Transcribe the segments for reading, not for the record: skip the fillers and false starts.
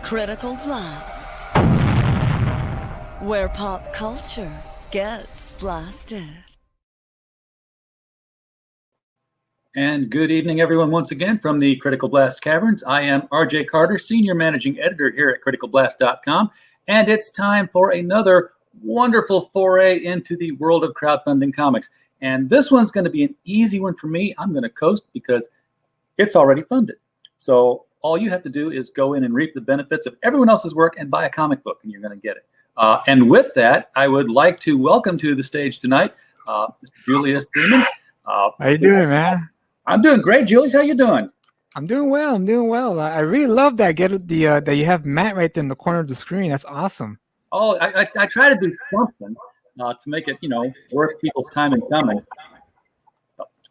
Critical Blast, where pop culture gets blasted. And good evening, everyone, once again from the Critical Blast Caverns. I am RJ Carter, Senior Managing Editor here at criticalblast.com, and it's time for another wonderful foray into the world of crowdfunding comics. And this one's going to be an easy one for me. I'm going to coast because it's already funded. So all you have to do is go in and reap the benefits of everyone else's work and buy a comic book, and you're going to get it. And with that, I would like to welcome to the stage tonight Mr. Julius Freeman. How you doing, man? I'm doing great, Julius. How you doing? I'm doing well. I really love that. That you have Matt right there in the corner of the screen. That's awesome. Oh, I try to do something to make it, worth people's time in coming.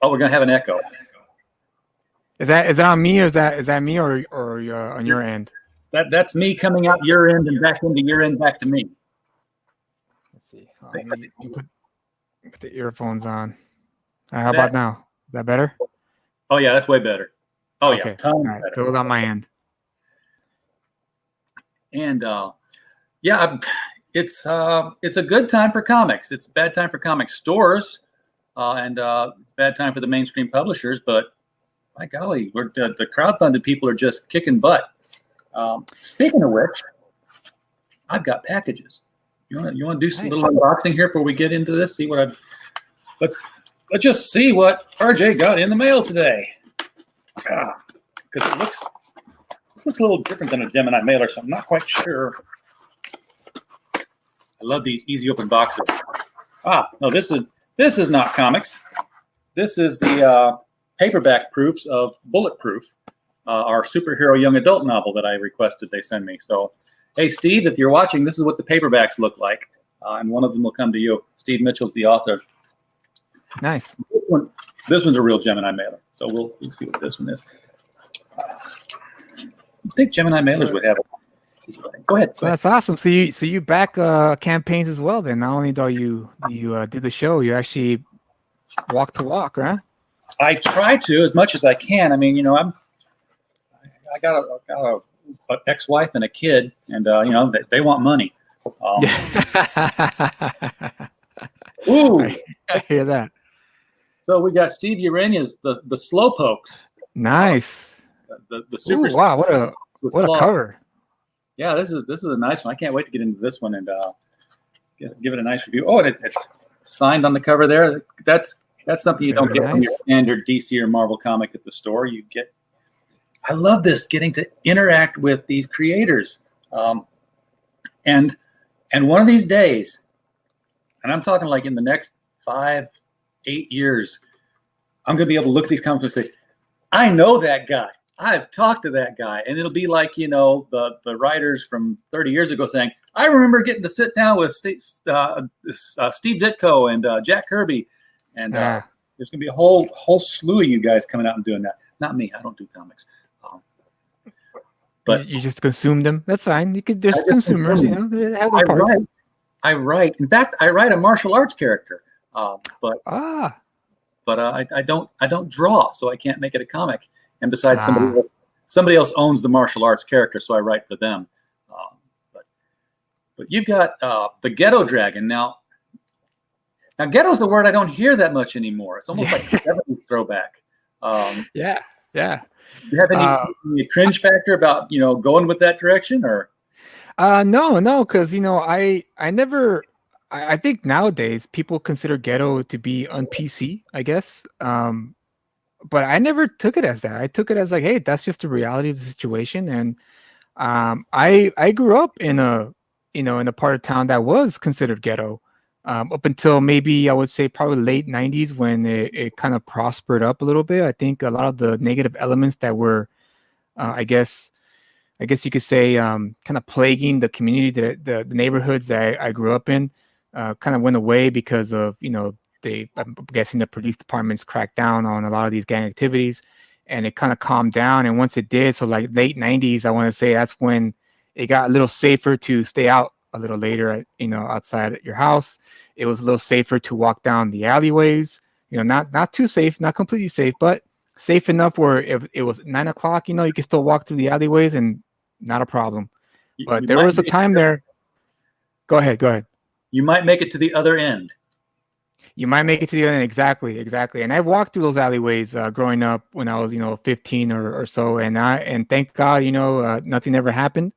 Oh, we're gonna have an echo. Is that on me, or is that me, or on your end? That's me coming out your end and back into your end, back to me. Let's see. Let me put the earphones on. How about now? Is that better? Oh yeah, that's way better. Oh okay. Yeah, all right. So it was on my end. And it's a good time for comics. It's a bad time for comic stores, and bad time for the mainstream publishers. But my golly, the crowdfunded people are just kicking butt. Speaking of which, I've got packages. You want to do some little unboxing here before we get into this? See what let's just see what RJ got in the mail today. Because this looks a little different than a Gemini mailer, so I'm not quite sure. I love these easy open boxes. No, this is not comics. This is the paperback proofs of Bulletproof, our superhero young adult novel that I requested they send me. So, hey, Steve, if you're watching, this is what the paperbacks look like, and one of them will come to you. Steve Mitchell's the author. Nice. This one's a real Gemini mailer, so we'll see what this one is. I think Gemini mailers would have it. Go ahead. That's awesome. So you back campaigns as well. Then not only do you do the show, you actually walk to walk, right? I try to as much as I can. I mean, I got a ex-wife and a kid, and they want money. Ooh, I hear that. So we got Steve Urania's the Slowpokes. Nice. The super. Ooh, wow, what a cover. Yeah, this is a nice one. I can't wait to get into this one and give it a nice review. Oh, and it's signed on the cover there. That's something you don't get from your standard DC or Marvel comic at the store. I love this, getting to interact with these creators, and one of these days, and I'm talking like in the next 5-8 years, I'm going to be able to look at these comics and say, I know that guy. I've talked to that guy. And it'll be like, the writers from 30 years ago saying, I remember getting to sit down with Steve Ditko and Jack Kirby. And there's going to be a whole slew of you guys coming out and doing that. Not me. I don't do comics. But you just consume them. That's fine. There's consumers, they have their parts. I write. In fact, I write a martial arts character. But I don't draw, so I can't make it a comic. And besides, somebody else owns the martial arts character, so I write for them. But you've got the Ghetto Dragon now. Now, ghetto is a word I don't hear that much anymore. It's almost like a 70s throwback. Yeah. Do you have any cringe factor about going with that direction, or? No, because I think nowadays people consider ghetto to be on PC, I guess. But I never took it as that. I took it as like, hey, that's just the reality of the situation. And I grew up in a part of town that was considered ghetto, up until maybe I would say probably late 90s when it kind of prospered up a little bit. I think a lot of the negative elements that were, I guess you could say, kind of plaguing the community, the neighborhoods that I grew up in, kind of went away because of, I'm guessing the police departments cracked down on a lot of these gang activities, and it kind of calmed down. And once it did, so like late 90s, I want to say that's when it got a little safer to stay out a little later, outside your house. It was a little safer to walk down the alleyways, not too safe, not completely safe, but safe enough where if it was 9 o'clock, you could still walk through the alleyways and not a problem. But You there might was a make time there. Go ahead. You might make it to the other end. You might make it to the end. Exactly. And I walked through those alleyways growing up when I was, 15 or so, and thank God, nothing ever happened,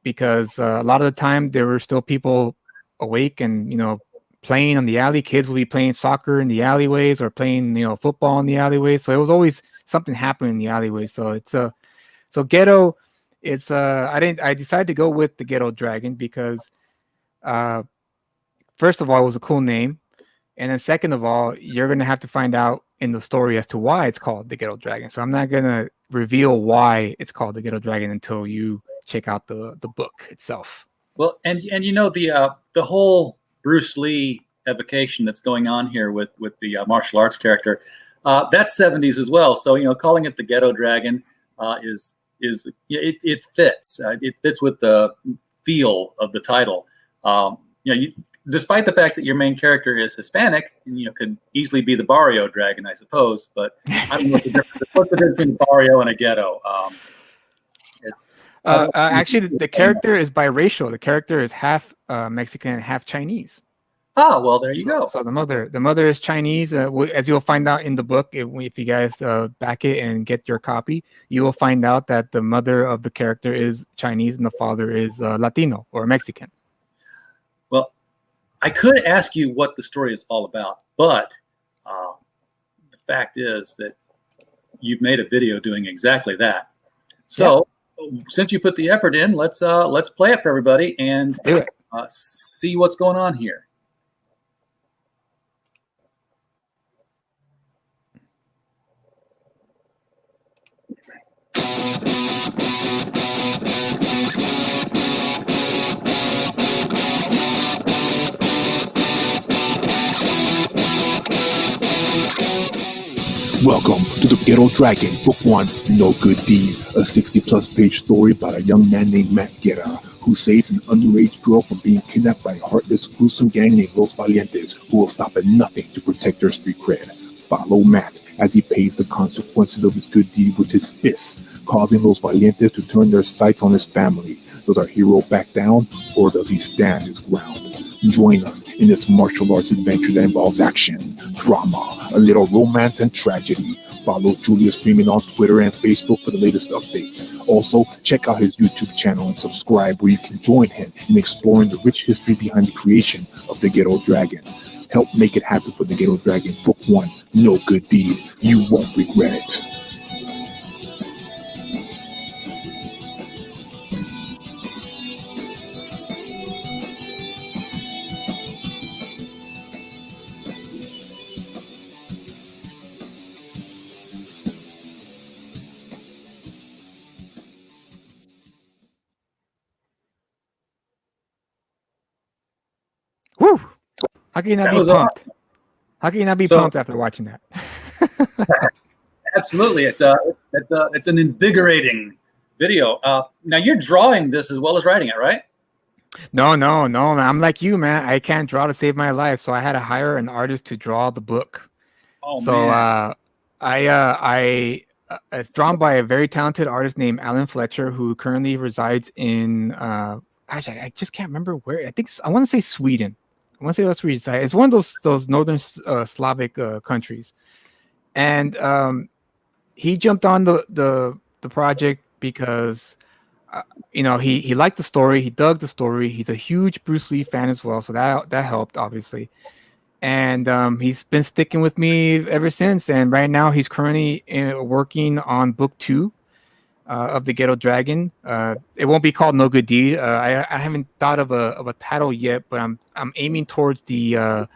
because a lot of the time there were still people awake and playing on the alley. Kids would be playing soccer in the alleyways or playing football in the alleyways. So it was always something happening in the alleyways. So it's so Ghetto. It's I decided to go with the Ghetto Dragon because first of all, it was a cool name. And then second of all, you're going to have to find out in the story as to why it's called the Ghetto Dragon. So I'm not going to reveal why it's called the Ghetto Dragon until you check out the book itself. Well, and the whole Bruce Lee evocation that's going on here with the martial arts character, that's 70s as well. So calling it the Ghetto Dragon it fits. It fits with the feel of the title. Despite the fact that your main character is Hispanic, could easily be the Barrio Dragon, I suppose. But I don't know what's the difference between Barrio and a ghetto. Actually, the character is biracial. The character is half Mexican and half Chinese. Ah, well, there you go. So the mother is Chinese. As you'll find out in the book, if you guys back it and get your copy, you will find out that the mother of the character is Chinese and the father is Latino or Mexican. Well, I could ask you what the story is all about, but the fact is that you've made a video doing exactly that. So, since you put the effort in, let's play it for everybody and see what's going on here. Welcome to the Ghetto Dragon, Book 1, No Good Deed, a 60-plus page story about a young man named Matt Guerra, who saves an underage girl from being kidnapped by a heartless, gruesome gang named Los Valientes, who will stop at nothing to protect their street cred. Follow Matt as he pays the consequences of his good deed with his fists, causing Los Valientes to turn their sights on his family. Does our hero back down, or does he stand his ground? Join us in this martial arts adventure that involves action, drama, a little romance, and tragedy. Follow Julius Freeman on Twitter and Facebook for the latest updates. Also, check out his YouTube channel and subscribe where you can join him in exploring the rich history behind the creation of the Ghetto Dragon. Help make it happen for the Ghetto Dragon, Book 1, No Good Deed. You won't regret it. Woo! How can you not be pumped? Awesome. How can you not be pumped after watching that? Absolutely, it's an invigorating video. Now you're drawing this as well as writing it, right? No, man. I'm like you, man. I can't draw to save my life, so I had to hire an artist to draw the book. Oh so, man. It's drawn by a very talented artist named Alan Fletcher, who currently resides in I just can't remember where. I want to say Sweden. I want to say that's where he's at. It's one of those northern Slavic countries, and he jumped on the project because he liked the story. He dug the story. He's a huge Bruce Lee fan as well, so that helped obviously. And he's been sticking with me ever since. And right now he's currently working on book 2 of the Ghetto Dragon. It won't be called No Good Deed. I haven't thought of a title yet, but I'm aiming towards the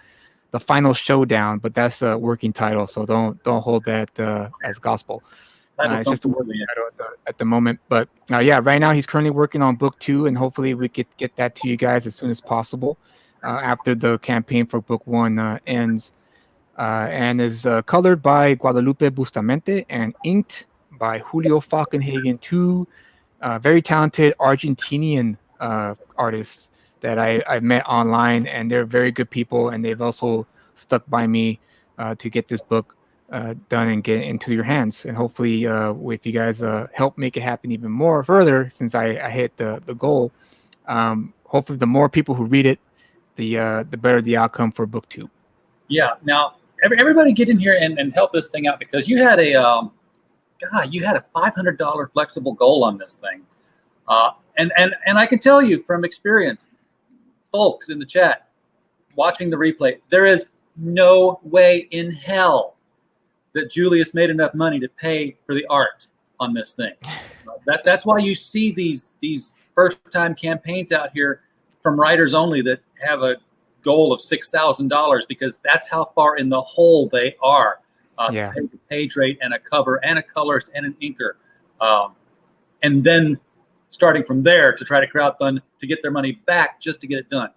final showdown. But that's a working title, so don't hold that as gospel. It's just a working title at the moment. But right now he's currently working on book 2, and hopefully we could get that to you guys as soon as possible after the campaign for book 1 ends. And is colored by Guadalupe Bustamante and inked by Julio Falkenhagen, 2 very talented Argentinian artists that I met online, and they're very good people, and they've also stuck by me to get this book done and get into your hands. And hopefully, if you guys help make it happen even more further, since I hit the goal, hopefully the more people who read it, the better the outcome for book 2. Yeah. Now, everybody get in here and help this thing out, because you had a you had a $500 flexible goal on this thing, and I can tell you from experience, folks in the chat watching the replay, there is no way in hell that Julius made enough money to pay for the art on this thing. That's why you see these first time campaigns out here from writers only that have a goal of $6,000, because that's how far in the hole they are. To pay the page rate and a cover and a colorist and an inker, and then starting from there to try to crowdfund to get their money back just to get it done.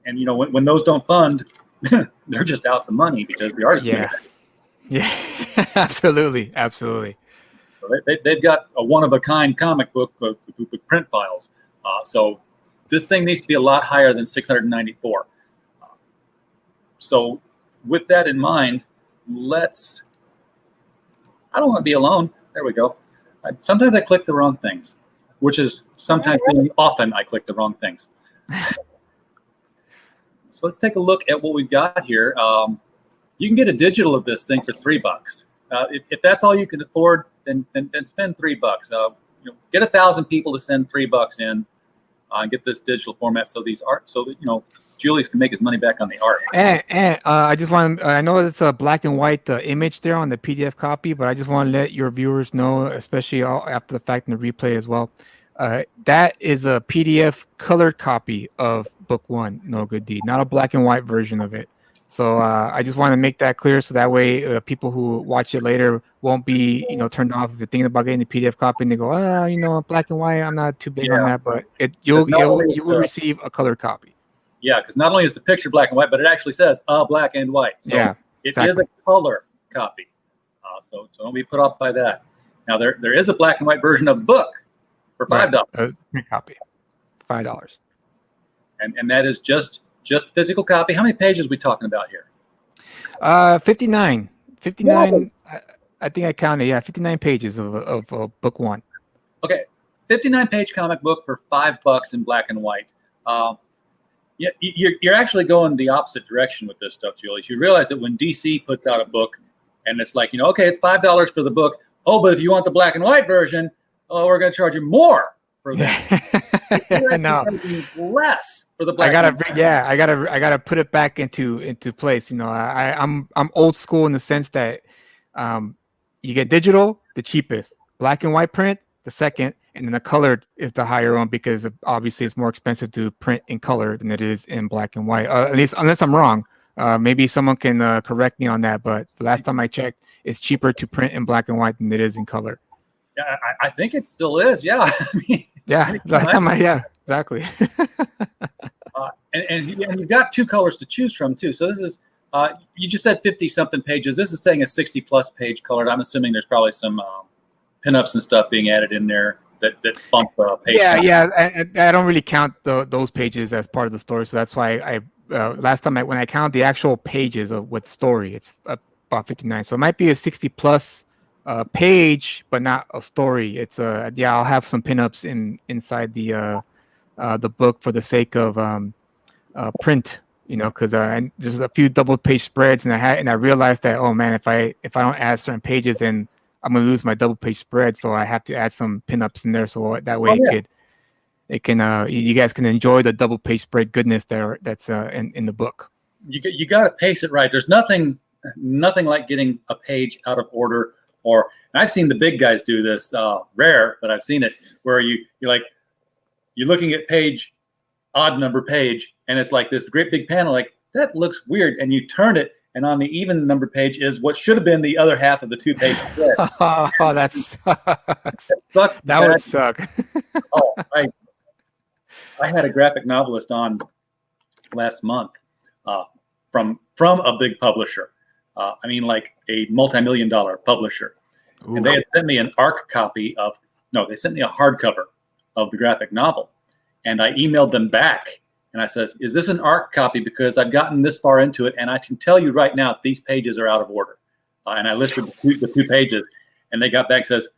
And when those don't fund, they're just out the money because the artist. Yeah, absolutely. So they've got a one-of-a-kind comic book with print files. So this thing needs to be a lot higher than 694. So with that in mind, I don't want to be alone. There we go. Sometimes I click the wrong things, which is sometimes often I click the wrong things. So let's take a look at what we've got here. You can get a digital of this thing for $3. If that's all you can afford, then spend $3. Get 1,000 people to send $3 in and get this digital format so that Julius can make his money back on the art. And I just want I know it's a black and white image there on the PDF copy, but I just want to let your viewers know, especially after the fact in the replay as well, that is a PDF colored copy of book 1, No Good Deed, not a black and white version of it. So I just want to make that clear, so that way people who watch it later won't be turned off if they're thinking about getting the PDF copy and they go, black and white, I'm not too big on that, but you will receive a colored copy. Yeah, because not only is the picture black and white, but it actually says black and white. So it is a color copy. So don't be put off by that. Now there is a black and white version of the book for $5. Print copy, $5. And that is just physical copy. How many pages are we talking about here? 59. 59. I think I counted. Yeah, 59 pages of book 1. Okay, 59-page comic book for $5 in black and white. You're actually going the opposite direction with this stuff, Julius. You realize that when DC puts out a book and it's like, okay, it's $5 for the book. Oh, but if you want the black and white version, we're going to charge you more for that. No, less for the black. I gotta put it back into place. I'm old school in the sense that you get digital, the cheapest, black and white print, the second, and then the colored is the higher one, because obviously it's more expensive to print in color than it is in black and white. At least, unless I'm wrong, maybe someone can correct me on that. But the last time I checked, it's cheaper to print in black and white than it is in color. Yeah, I think it still is. Yeah. Last time exactly. and you've got 2 colors to choose from too. So this is you just said 50-something pages. This is saying a 60+ page colored. I'm assuming there's probably some pinups and stuff being added in there that bump page. I don't really count those pages as part of the story, so that's why I last time when I count the actual pages with story, it's about 59. So it might be a 60+ page, but not a story. It's I'll have some pinups inside the book for the sake of print, because there's a few double page spreads, and I realized that, oh man, if I don't add certain pages, then I'm gonna lose my double page spread. So I have to add some pinups in there, so that way it can you guys can enjoy the double page spread goodness that's in the book. You got to pace it right. There's nothing like getting a page out of order. And I've seen the big guys do this, rare, but I've seen it, where you're looking at odd number page, and it's like this great big panel, like that looks weird, and you turn it, and on the even number page is what should have been the other half of the 2-page spread. Oh, that sucks. That sucks. That would suck. I had a graphic novelist on last month from a big publisher. Like a multi-million-dollar publisher. Ooh. And they had sent me an ARC copy they sent me a hardcover of the graphic novel. And I emailed them back and I says, is this an ARC copy? Because I've gotten this far into it and I can tell you right now, these pages are out of order. and I listed the two pages, and they got back and says,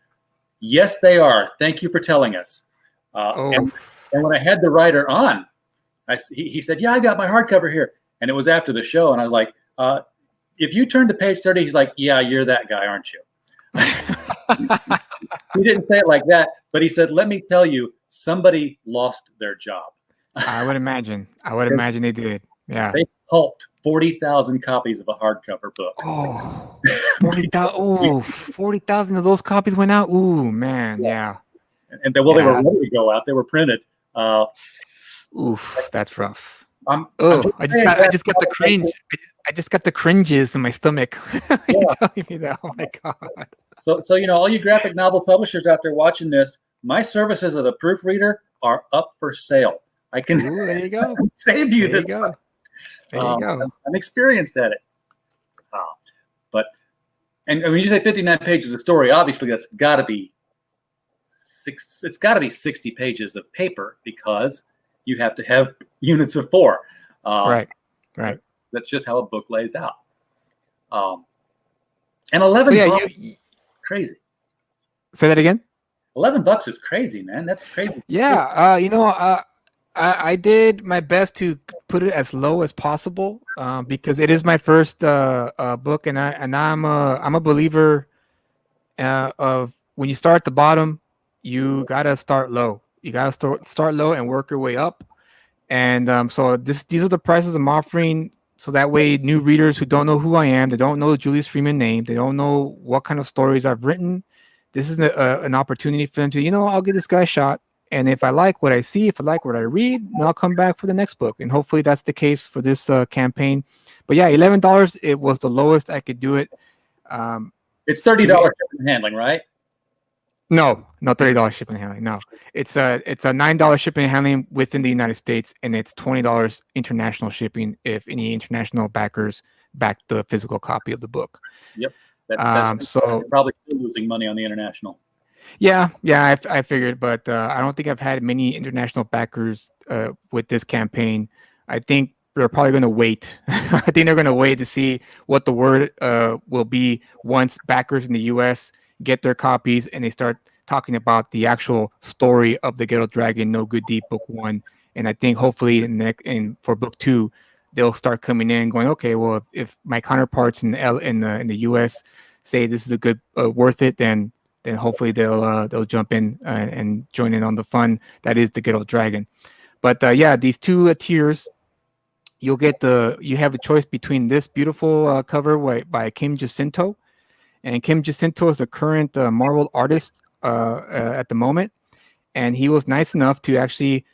yes, they are. Thank you for telling us. And when I had the writer on, he said, yeah, I got my hardcover here. And it was after the show. And I was like, if you turn to page 30, he's like, yeah, you're that guy, aren't you? He didn't say it like that, but he said, let me tell you, somebody lost their job. I would imagine they did. Yeah. They pulped 40,000 copies of a hardcover book. Oh, 40,000. Oh, 40,000 of those copies went out. Ooh, man. Yeah. And they were ready to go out. They were printed. Oof, that's rough. I just got the cringe. I just got the cringes in my stomach. You're telling me that. Oh my God. So all you graphic novel publishers out there watching this, my services as a proofreader are up for sale. I can there you go. save you There this. you go. There you go. I'm experienced at it. And when you say 59 pages of story, obviously that's got to be it's got to be 60 pages of paper because you have to have units of 4. Right. That's just how a book lays out. And $11 is crazy. Say that again. $11 is crazy, man. That's crazy. Yeah. I did my best to put it as low as possible because it is my first book, and I'm a believer of when you start at the bottom, you gotta start low. You gotta start low and work your way up. And so these are the prices I'm offering, so that way new readers who don't know who I am, they don't know the Julius Freeman name, they don't know what kind of stories I've written. This is an opportunity for them to, I'll give this guy a shot. And if I like what I see, if I like what I read, then I'll come back for the next book. And hopefully that's the case for this campaign. But yeah, $11, it was the lowest I could do it. It's $30 shipping and handling, right? No, $30 shipping and handling. No, it's a $9 shipping and handling within the United States, and it's $20 international shipping if any international backers back the physical copy of the book. Yep. So probably still losing money on the international. Yeah, I figured, but I don't think I've had many international backers with this campaign. I think they're probably going to wait. I think they're going to wait to see what the word will be once backers in the U.S. get their copies and they start talking about the actual story of the Ghetto Dragon No Good Deed Book 1. And I think hopefully for Book 2, they'll start coming in going, okay, well, if my counterparts in the U.S. say this is a good worth it, then hopefully they'll jump in and join in on the fun that is the Ghetto Dragon. But these two tiers, you have a choice between this beautiful cover by Kim Jacinto, and Kim Jacinto is the current Marvel artist at the moment, and he was nice enough to actually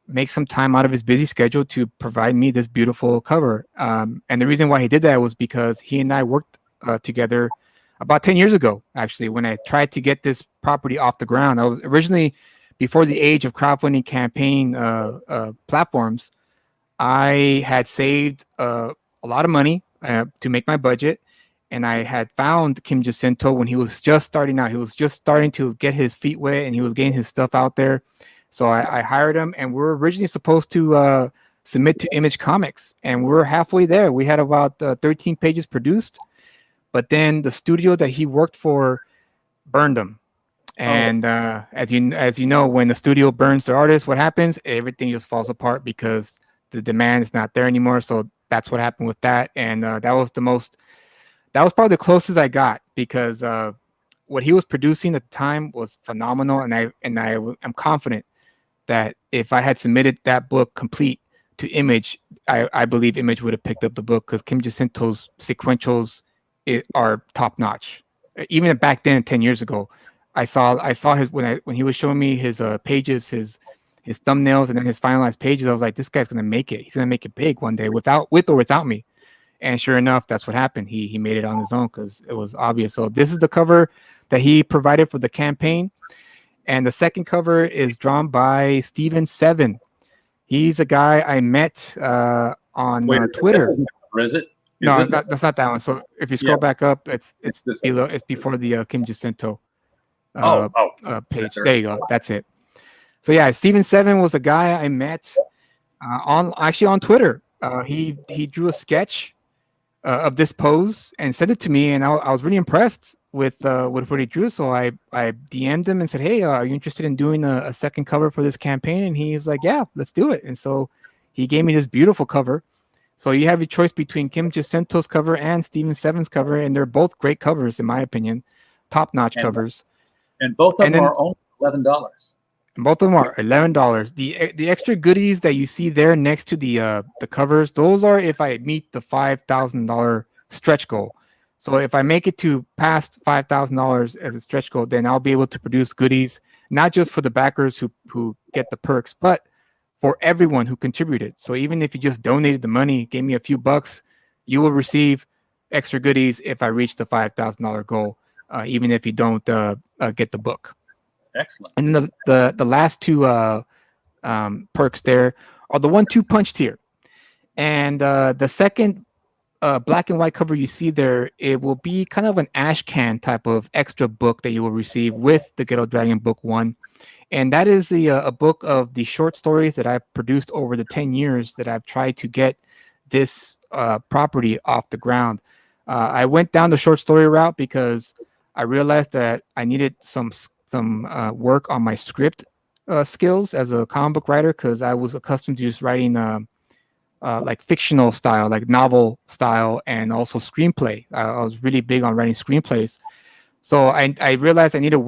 make some time out of his busy schedule to provide me this beautiful cover. And the reason why he did that was because he and I worked together about 10 years ago, actually, when I tried to get this property off the ground. I was originally, before the age of crowdfunding campaign platforms, I had saved a lot of money to make my budget. And I had found Kim Jacinto when he was just starting out. He was just starting to get his feet wet and he was getting his stuff out there. So I hired him, and we were originally supposed to submit to Image Comics, and we were halfway there. We had about 13 pages produced. But then the studio that he worked for burned him. And as you know, when the studio burns their artist, what happens? Everything just falls apart because the demand is not there anymore. So that's what happened with that. And that was probably the closest I got, because what he was producing at the time was phenomenal. And I'm confident that if I had submitted that book complete to Image, I believe Image would have picked up the book, because Kim Jacinto's sequentials are top notch. Even back then, 10 years ago, I saw his when he was showing me his pages, his thumbnails, and then his finalized pages. I was like, this guy's gonna make it. He's gonna make it big one day, with or without me. And sure enough, that's what happened. He made it on his own because it was obvious. So this is the cover that he provided for the campaign, and the second cover is drawn by Steven Seven. He's a guy I met on Twitter. Is it? No, that's not that one. So if you scroll back up, it's below. It's before the Kim Jacinto page. There you go. That's it. So yeah, Steven Seven was a guy I met on Twitter. He drew a sketch of this pose and sent it to me, and I was really impressed with what he drew. So I DM'd him and said, "Hey, are you interested in doing a second cover for this campaign?" And he's like, "Yeah, let's do it." And so he gave me this beautiful cover. So you have a choice between Kim Jacinto's cover and Steven Seven's cover, and they're both great covers in my opinion, top-notch covers. And both of them are only $11. Both of them are $11. The extra goodies that you see there next to the covers, those are if I meet the $5,000 stretch goal. So if I make it to past $5,000 as a stretch goal, then I'll be able to produce goodies, not just for the backers who get the perks, but for everyone who contributed. So even if you just donated the money, gave me a few bucks, you will receive extra goodies if I reach the $5,000 goal, even if you don't get the book. Excellent. And the last two perks there are the 1-2 punch tier. And the second black and white cover you see there, it will be kind of an ash can type of extra book that you will receive with the Ghetto Dragon book 1. And that is a book of the short stories that I've produced over the 10 years that I've tried to get this property off the ground. I went down the short story route because I realized that I needed some work on my script skills as a comic book writer, because I was accustomed to just writing like fictional style, like novel style, and also screenplay. I was really big on writing screenplays. So I realized I needed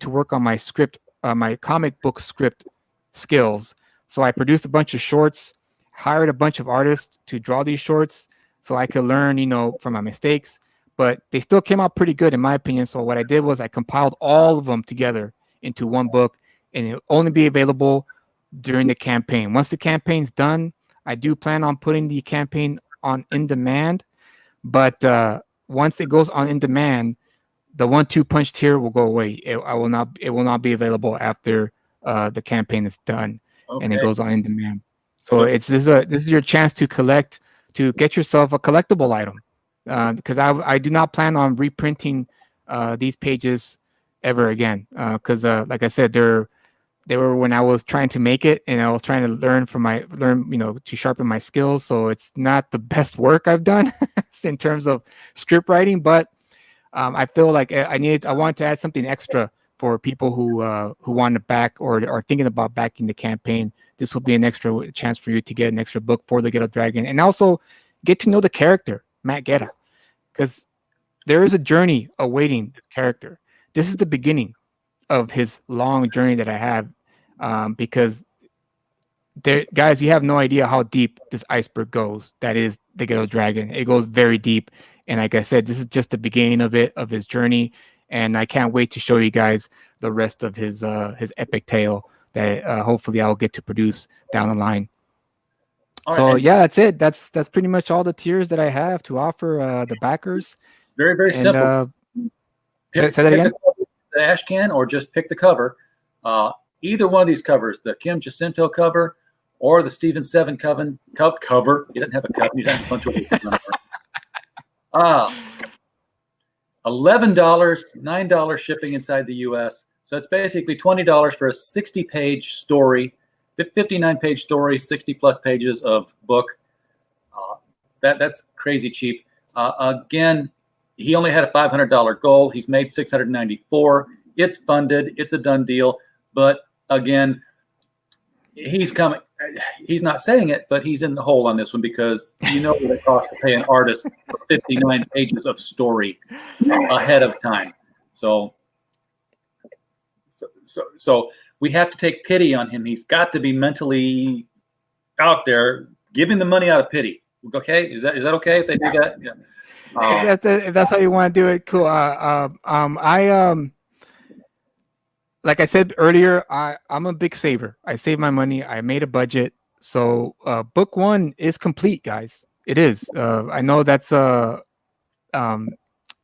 to work on my script, my comic book script skills. So I produced a bunch of shorts, hired a bunch of artists to draw these shorts so I could learn, from my mistakes. But they still came out pretty good in my opinion. So what I did was I compiled all of them together into one book, and it'll only be available during the campaign. Once the campaign's done, I do plan on putting the campaign on in demand. But once it goes on in demand, the 1-2 punch tier will go away. It will not be available after the campaign is done, and it goes on in demand. So this is your chance to get yourself a collectible item. Because I do not plan on reprinting these pages ever again. Because like I said, they were when I was trying to make it, and I was trying to learn to sharpen my skills. So it's not the best work I've done in terms of script writing, but I feel like I wanted to add something extra for people who want to back or are thinking about backing the campaign. This will be an extra chance for you to get an extra book for the Ghetto Dragon, and also get to know the character, Matt Guetta, because there is a journey awaiting this character. This is the beginning of his long journey that I have, because guys, you have no idea how deep this iceberg goes. That is the Ghetto Dragon. It goes very deep, and like I said, this is just the beginning of his journey, and I can't wait to show you guys the rest of his epic tale that hopefully I'll get to produce down the line. So yeah, that's it. That's pretty much all the tiers that I have to offer the backers. Very, very simple. Say that again? The ash can, or just pick the cover. Either one of these covers, the Kim Jacinto cover or the Steven Seven cover. He doesn't have a cover. He doesn't have a bunch of $11, $9 shipping inside the U.S. So it's basically $20 for a 60-page story. 59-page story, 60-plus pages of book. That's crazy cheap. Again, he only had a $500 goal. He's made $694. It's funded. It's a done deal. But again, he's coming. He's not saying it, but he's in the hole on this one, because what it costs to pay an artist for 59 pages of story ahead of time. So we have to take pity on him. He's got to be mentally out there, giving the money out of pity. Okay, is that okay if they do that? Yeah. If that's how you want to do it, cool. Like I said earlier, I'm a big saver. I save my money. I made a budget. So book 1 is complete, guys. It is. I know that's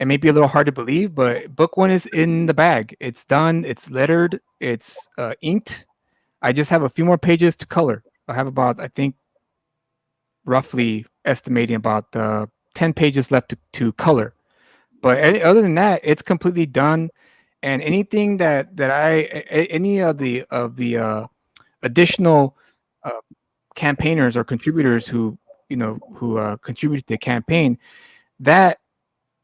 it may be a little hard to believe, but book 1 is in the bag. It's done. It's lettered. It's inked. I just have a few more pages to color. I have about, I think, roughly estimating about 10 pages left to color. But other than that, it's completely done. And anything that any of the additional campaigners or contributors who who contributed to the campaign, that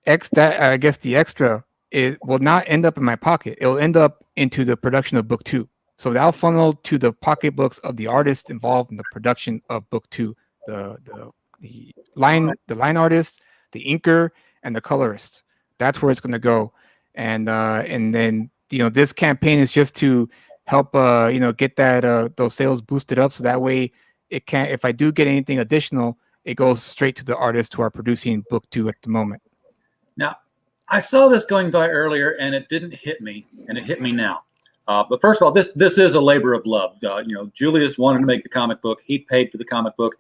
I guess the extra, it will not end up in my pocket. It'll end up into the production of book 2. So that'll funnel to the pocketbooks of the artists involved in the production of book 2, the line artist, the inker, and the colorist. That's where it's going to go. And then this campaign is just to help get that those sales boosted up, so that way it can, if I do get anything additional, it goes straight to the artists who are producing book 2 at the moment. Now, I saw this going by earlier, and it didn't hit me, and it hit me now. But first of all, this is a labor of love. Julius wanted to make the comic book. He paid for the comic book.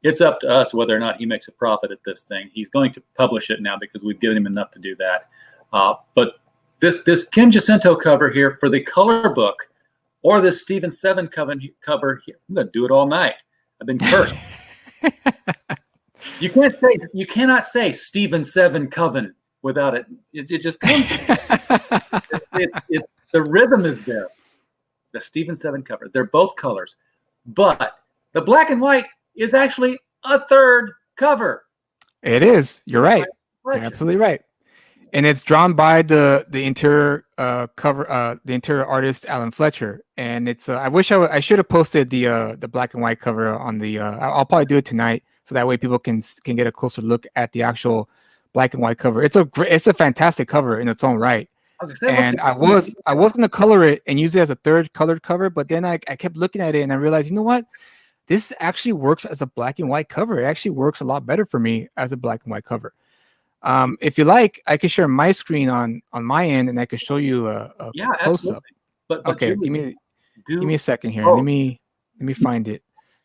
It's up to us whether or not he makes a profit at this thing. He's going to publish it now because we've given him enough to do that. But this Kim Jacinto cover here for the color book, or this Stephen Seven cover, I'm going to do it all night. I've been cursed. You cannot say Stephen Seven Coven without it. It just comes. It's the rhythm is there. The Stephen Seven cover. They're both colors, but the black and white is actually a third cover. It is. You're right. You're absolutely right. And it's drawn by the interior cover, the interior artist Alan Fletcher. And it's I wish I should have posted the black and white cover on the. I'll probably do it tonight, so that way people can get a closer look at the actual black and white cover. It's a fantastic cover in its own right. I was going to color it and use it as a third colored cover, but then I kept looking at it and I realized, you know what? This actually works as a black and white cover. It actually works a lot better for me as a black and white cover. If you like, I can share my screen on my end and I can show you a close up. But okay, Julie, give me a second here. Let me find it.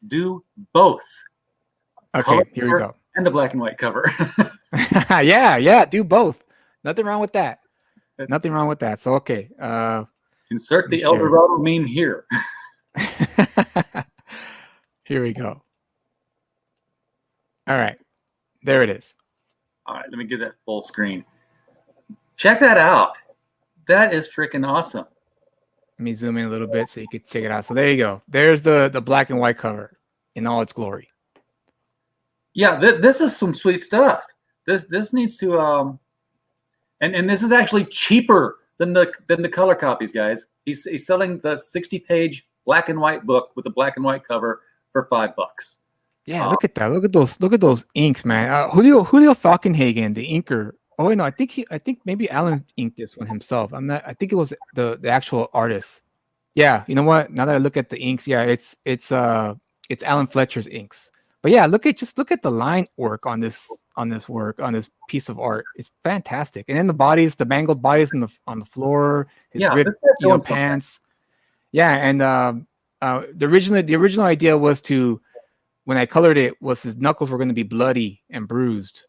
Do both. Okay, here we go. And the black and white cover. yeah, do both. Nothing wrong with that. Nothing wrong with that. So okay. Insert the El Dorado meme here. Here we go. All right. There it is. All right, let me get that full screen. Check that out. That is freaking awesome. Let me zoom in a little bit so you can check it out. So there you go. There's the black and white cover in all its glory. Yeah, this is some sweet stuff. This needs to and this is actually cheaper than the color copies, guys. He's selling the 60-page black and white book with a black and white cover for $5. Yeah, look at that. Look at those inks, man. Julio Falkenhagen, the inker. Oh wait, no, I think maybe Alan inked this one himself. I think it was the actual artist. Yeah, you know what? Now that I look at the inks, yeah, it's Alan Fletcher's inks. But yeah, look at the line work on this this piece of art. It's fantastic. And then the mangled bodies on the floor, his ripped pants. Yeah, and the original idea was to, when I colored it, was his knuckles were going to be bloody and bruised,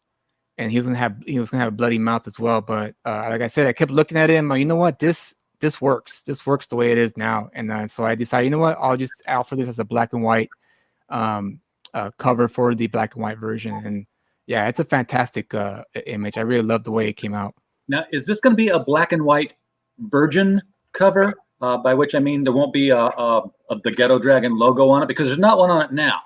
and he was gonna have a bloody mouth as well. But like I said, I kept looking at him. You know what? This works. This works the way it is now. And so I decided, you know what? I'll just offer this as a black and white cover for the black and white version. And yeah, it's a fantastic image. I really love the way it came out. Now, is this going to be a black and white virgin cover? By which I mean there won't be the Ghetto Dragon logo on it, because there's not one on it now.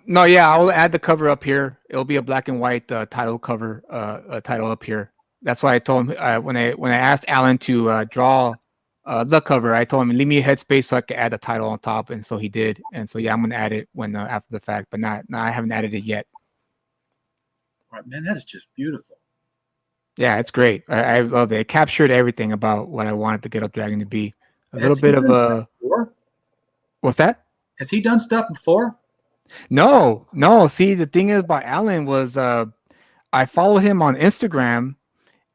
No, yeah, I'll add the cover up here. It'll be a black and white title cover, title up here. That's why I told him when I asked Alan to draw the cover, I told him leave me a headspace so I could add the title on top, and so he did. And so yeah, I'm gonna add it when after the fact, but I haven't added it yet. All right, man, that is just beautiful. Yeah, it's great. I love it. It captured everything about what I wanted the Ghetto Dragon to be. A little bit of a. What's that? Has he done stuff before? No. See, the thing is about Alan was I followed him on Instagram,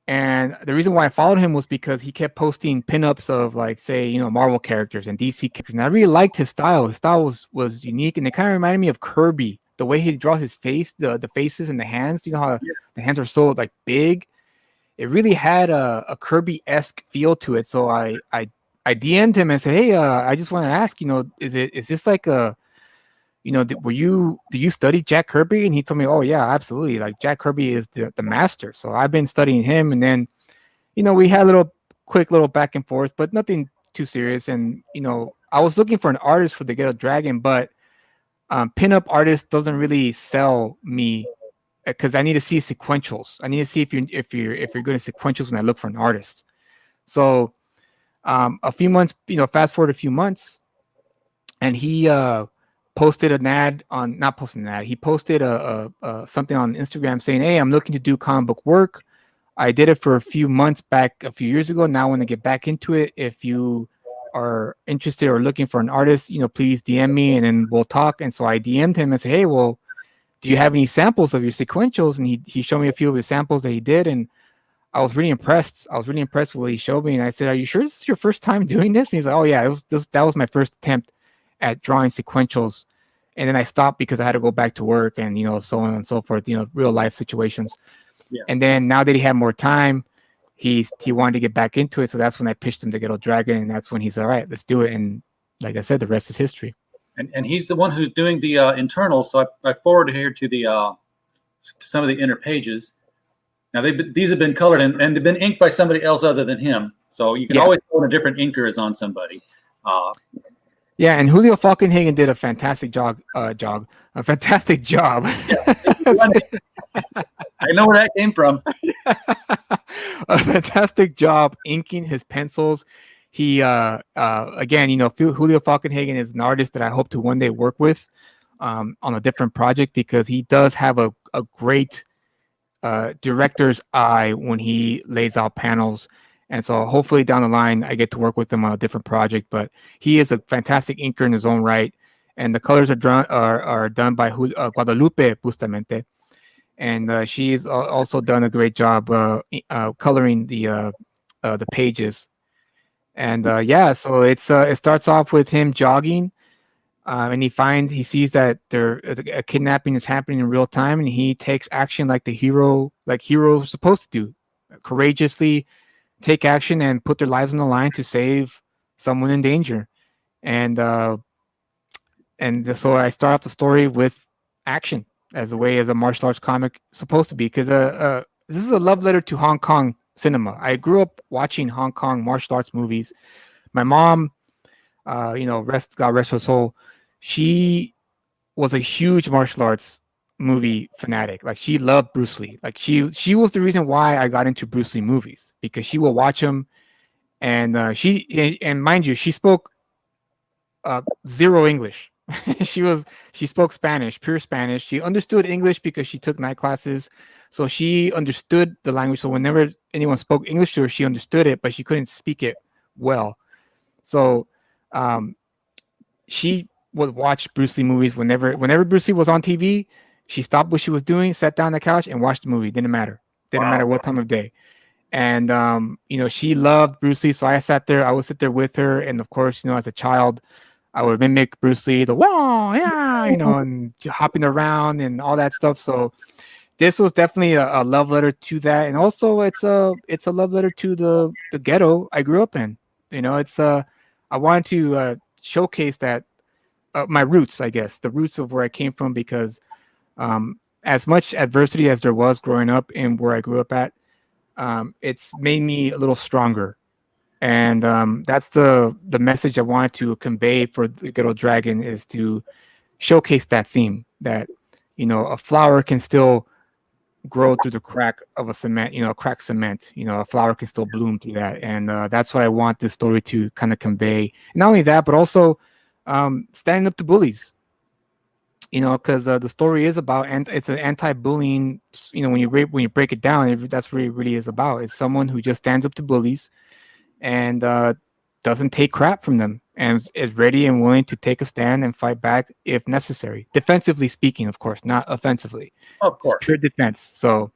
and the reason why I followed him was because he kept posting pinups of, like, say, Marvel characters and DC characters. And I really liked his style. His style was unique, and it kind of reminded me of Kirby. The way he draws his face, the faces and the hands. You know how the hands are so like big. It really had a Kirby-esque feel to it. So I DM'd him and said, hey, I just want to ask, is this like a, do you study Jack Kirby? And he told me, oh yeah, absolutely. Like Jack Kirby is the master. So I've been studying him, and then, we had a quick little back and forth, but nothing too serious. And, I was looking for an artist for the Ghetto Dragon, but pinup artist doesn't really sell me because I need to see sequentials. I need to see if you're good at sequentials when I look for an artist. So a few months, fast forward a few months, and he posted an ad on not posting an ad. He posted a something on Instagram saying, "Hey, I'm looking to do comic book work. I did it for a few months back a few years ago. Now I want to get back into it. If you are interested or looking for an artist, please DM me and then we'll talk." And so I DM'd him and said, "Hey, well, do you have any samples of your sequentials?" And he showed me a few of his samples that he did, and I was really impressed. I was really impressed with what he showed me, and I said, "Are you sure this is your first time doing this?" And he's like, "Oh yeah, that was my first attempt at drawing sequentials." And then I stopped because I had to go back to work and so on and so forth, real life situations. Yeah. And then now that he had more time, he wanted to get back into it. So that's when I pitched him to Ghetto Dragon, and that's when he's all right, let's do it. And like I said, the rest is history. And he's the one who's doing the internals. So I forwarded here to the to some of the inner pages. Now these have been colored and they've been inked by somebody else other than him. So you can always tell when a different inker is on somebody. Yeah, and Julio Falkenhagen did a fantastic a fantastic job. Yeah. I know where that came from. A fantastic job inking his pencils. He again, Julio Falkenhagen is an artist that I hope to one day work with on a different project, because he does have a great director's eye when he lays out panels. And so hopefully down the line I get to work with him on a different project. But he is a fantastic inker in his own right, and the colors are done by Guadalupe Bustamante, and she's also done a great job coloring the pages. And so it starts off with him jogging, and he sees that a kidnapping is happening in real time, and he takes action like heroes are supposed to do, courageously take action and put their lives on the line to save someone in danger. And so I start off the story with action as a way as a martial arts comic supposed to be, because this is a love letter to Hong Kong cinema. I grew up watching Hong Kong martial arts movies. My mom, God rest her soul, she was a huge martial arts movie fanatic. Like, she loved Bruce Lee. Like, she was the reason why I got into Bruce Lee movies, because she will watch them, and mind you, she spoke zero English. she spoke Spanish, pure Spanish. She understood English because she took night classes, so she understood the language. So whenever anyone spoke English to her, she understood it, but she couldn't speak it well. So she would watch Bruce Lee movies whenever Bruce Lee was on TV. She stopped what she was doing, sat down on the couch, and watched the movie. Didn't matter what time of day. And she loved Bruce Lee, so I would sit there with her, and of course, as a child, I would mimic Bruce Lee, the wah, yeah, and hopping around and all that stuff. So this was definitely a love letter to that, and also it's a love letter to the ghetto I grew up in. I wanted to showcase that my roots, I guess, the roots of where I came from, because as much adversity as there was growing up in where I grew up at, it's made me a little stronger. And that's the message I wanted to convey for the Ghetto Dragon, is to showcase that theme, that a flower can still grow through the crack of a cement, cracked cement. A flower can still bloom through that, and that's what I want this story to kind of convey. And not only that, but also standing up to bullies. Because the story is about, and it's an anti-bullying. When you break it down, that's what it really is about. It's someone who just stands up to bullies and doesn't take crap from them, and is ready and willing to take a stand and fight back if necessary. Defensively speaking, of course, not offensively. Of course. It's pure defense. So,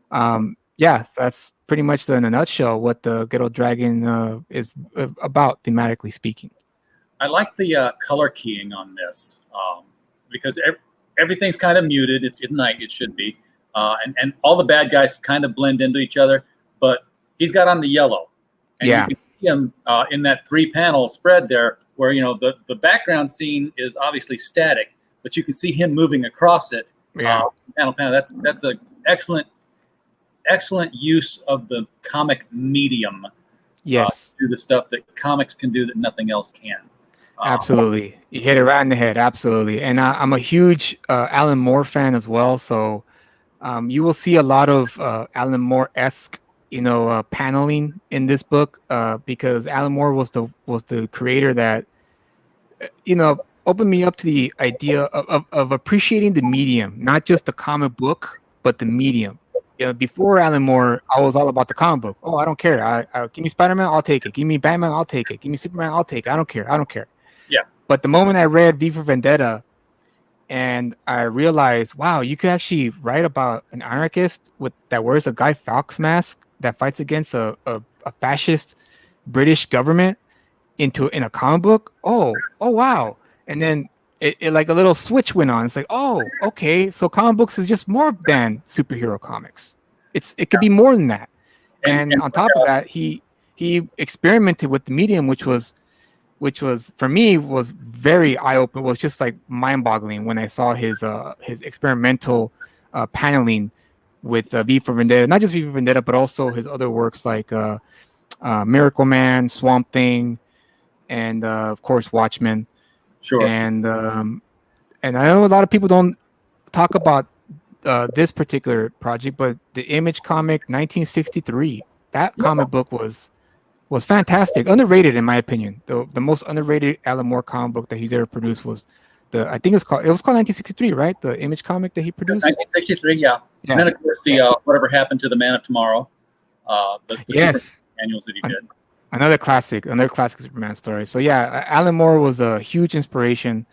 that's pretty much in a nutshell what the Ghetto Dragon is about, thematically speaking. I like the color keying on this, because everything's kind of muted. It's at night, it should be. And all the bad guys kind of blend into each other, but he's got on the yellow. And you can see him in that 3-panel spread there, where the background scene is obviously static, but you can see him moving across it. Panel. That's an excellent use of the comic medium. Yes, To do the stuff that comics can do that nothing else can. Absolutely, you hit it right in the head. Absolutely, and I'm a huge Alan Moore fan as well. So you will see a lot of Alan Moore-esque, paneling in this book because Alan Moore was the creator that opened me up to the idea of appreciating the medium, not just the comic book, but the medium. Before Alan Moore, I was all about the comic book. Oh, I don't care. Give me Spider-Man, I'll take it. Give me Batman, I'll take it. Give me Superman, I'll take it. I don't care. I don't care. Yeah. But the moment I read V for Vendetta, and I realized, wow, you could actually write about an anarchist that wears a Guy Fawkes mask that fights against a fascist British government in a comic book. Oh wow. And then it like a little switch went on. It's like, oh, okay, so comic books is just more than superhero comics. It could be more than that. And on top of that, he experimented with the medium, which was for me was very eye-opening. It was just like mind-boggling when I saw his experimental paneling with V for Vendetta, not just V for Vendetta, but also his other works like Miracle Man, Swamp Thing, and of course Watchmen. Sure. And I know a lot of people don't talk about this particular project, but the Image comic 1963, that comic book was fantastic, underrated in my opinion. The most underrated Alan Moore comic book that he's ever produced was it was called 1963, right? The Image comic that he produced. 1963, yeah. And then of course the Whatever Happened to the Man of Tomorrow. The Yes. annuals that he did. Another classic Superman story. So yeah, Alan Moore was a huge inspiration,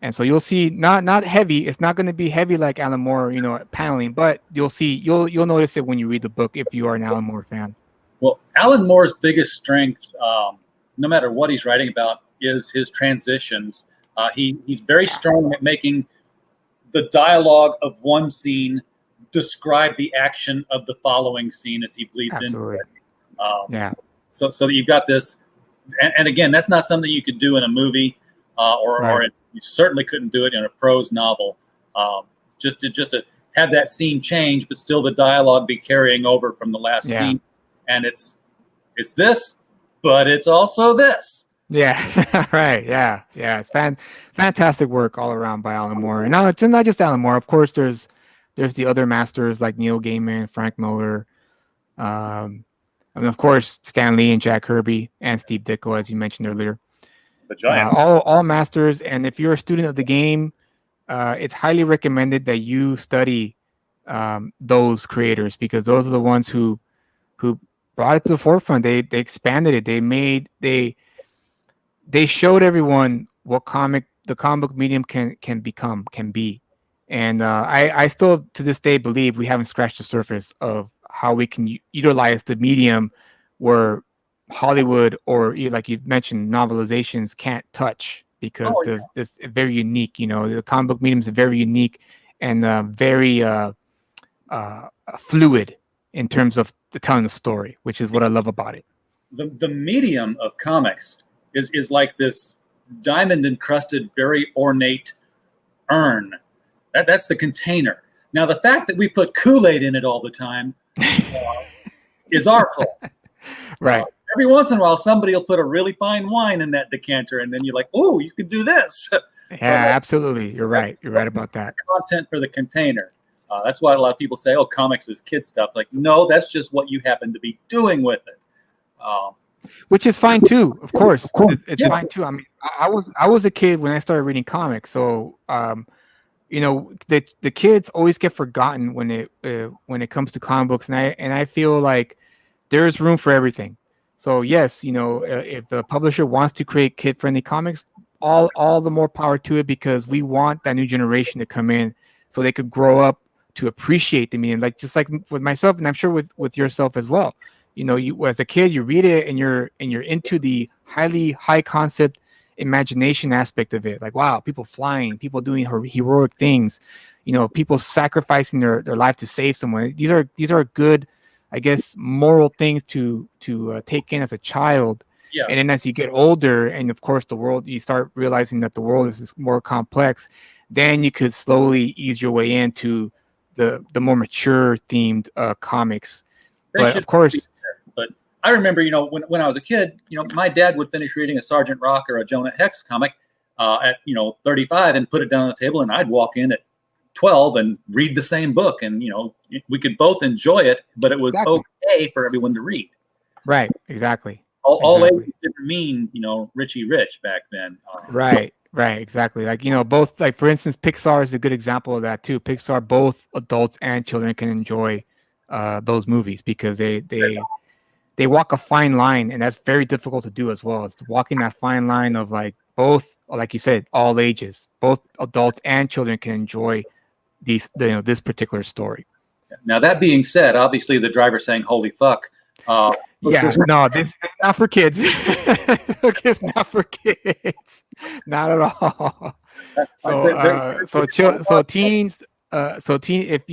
and so you'll see not heavy. It's not going to be heavy like Alan Moore, paneling, but you'll notice it when you read the book if you are an Alan Moore fan. Well, Alan Moore's biggest strength, no matter what he's writing about, is his transitions. He's very strong at making the dialogue of one scene describe the action of the following scene as he bleeds into it. Yeah. So that you've got this, and again, that's not something you could do in a movie, or you certainly couldn't do it in a prose novel. Just to have that scene change, but still the dialogue be carrying over from the last scene, and it's this, but it's also this. Yeah, right. Yeah. It's fantastic work all around by Alan Moore, and not just Alan Moore. Of course, there's the other masters like Neil Gaiman, Frank Miller. I mean, of course, Stan Lee and Jack Kirby and Steve Ditko, as you mentioned earlier. The Giants. All masters. And if you're a student of the game, it's highly recommended that you study those creators, because those are the ones who brought it to the forefront. They expanded it. They showed everyone what the comic book medium can be. And I still to this day believe we haven't scratched the surface of how we can utilize the medium where Hollywood or, like you mentioned, novelizations can't touch, because it's very unique. The comic book medium is very unique and very fluid in terms of telling the story, which is what I love about it. The medium of comics is like this diamond encrusted, very ornate urn. That's the container. Now, the fact that we put Kool-Aid in it all the time is our fault. Right. Every once in a while, somebody will put a really fine wine in that decanter, and then you're like, "Oh, you could do this." Yeah, absolutely. You're right. You're right about that. Content for the container. That's why a lot of people say, "Oh, comics is kid stuff." Like, no, that's just what you happen to be doing with it. Which is fine too, of course. It's fine too. I mean, I was a kid when I started reading comics, so the kids always get forgotten when it comes to comic books, and I feel like there's room for everything. So yes, if the publisher wants to create kid-friendly comics, all the more power to it, because we want that new generation to come in so they could grow up to appreciate the medium, just like with myself, and I'm sure with yourself as well. You as a kid, you read it and you're into the high concept imagination aspect of it. Like, wow, people flying, people doing heroic things, people sacrificing their life to save someone. These are good, I guess, moral things to take in as a child. Yeah. And then as you get older, and of course you start realizing that the world is more complex, then you could slowly ease your way into the more mature themed comics. But of course, but I remember, when I was a kid, my dad would finish reading a Sergeant Rock or a Jonah Hex comic at 35 and put it down on the table, and I'd walk in at 12 and read the same book, and we could both enjoy it, but it was okay for everyone to read. Right. Exactly. All ages didn't mean Richie Rich back then. Right. Exactly. Like both, like for instance, Pixar is a good example of that too. Pixar, both adults and children can enjoy those movies because they walk a fine line, and that's very difficult to do as well. It's walking that fine line of like both, like you said, all ages, both adults and children can enjoy this particular story. Now that being said, obviously the driver saying "Holy fuck." This is not for kids. It's not for kids. Not at all. So teens. If